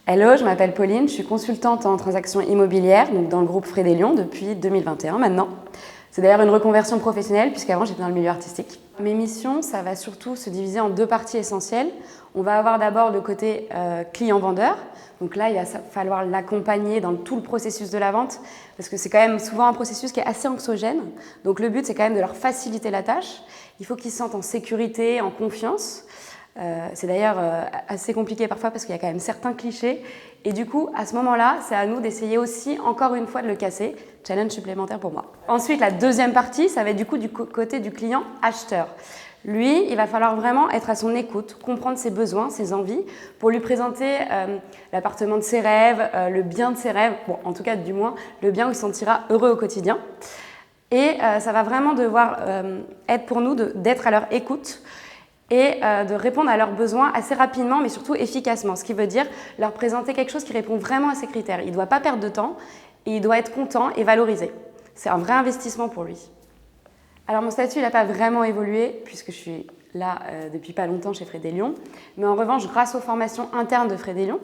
Hello, je m'appelle Pauline, je suis consultante en transactions immobilières, donc dans le groupe Frédélion depuis 2021 maintenant. C'est d'ailleurs une reconversion professionnelle puisqu'avant j'étais dans le milieu artistique. Mes missions, ça va surtout se diviser en deux parties essentielles. On va avoir d'abord le côté client-vendeur. Donc là, il va falloir l'accompagner dans tout le processus de la vente parce que c'est quand même souvent un processus qui est assez anxiogène. Donc le but, c'est quand même de leur faciliter la tâche. Il faut qu'ils se sentent en sécurité, en confiance. C'est d'ailleurs assez compliqué parfois parce qu'il y a quand même certains clichés. Et du coup, à ce moment-là, c'est à nous d'essayer aussi, encore une fois, de le casser. Challenge supplémentaire pour moi. Ensuite, la deuxième partie, ça va être du coup du côté du client acheteur. Lui, il va falloir vraiment être à son écoute, comprendre ses besoins, ses envies, pour lui présenter l'appartement de ses rêves, le bien de ses rêves, bon, en tout cas, du moins, le bien où il se sentira heureux au quotidien. Et ça va vraiment devoir être pour nous d'être à leur écoute et de répondre à leurs besoins assez rapidement, mais surtout efficacement. Ce qui veut dire leur présenter quelque chose qui répond vraiment à ces critères. Il ne doit pas perdre de temps et il doit être content et valorisé. C'est un vrai investissement pour lui. Alors mon statut n'a pas vraiment évolué puisque je suis là depuis pas longtemps chez Frédélion. Mais en revanche, grâce aux formations internes de Frédélion,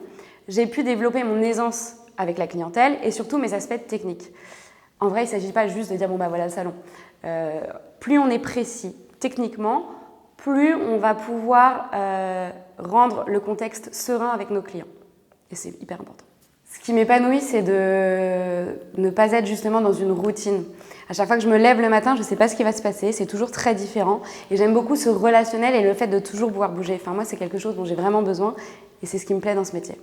j'ai pu développer mon aisance avec la clientèle et surtout mes aspects techniques. En vrai, il ne s'agit pas juste de dire « bon bah voilà le salon ». Plus on est précis techniquement, plus on va pouvoir rendre le contexte serein avec nos clients. Et c'est hyper important. Ce qui m'épanouit, c'est de ne pas être justement dans une routine. À chaque fois que je me lève le matin, je ne sais pas ce qui va se passer, c'est toujours très différent. Et j'aime beaucoup ce relationnel et le fait de toujours pouvoir bouger. Enfin, moi, c'est quelque chose dont j'ai vraiment besoin et c'est ce qui me plaît dans ce métier.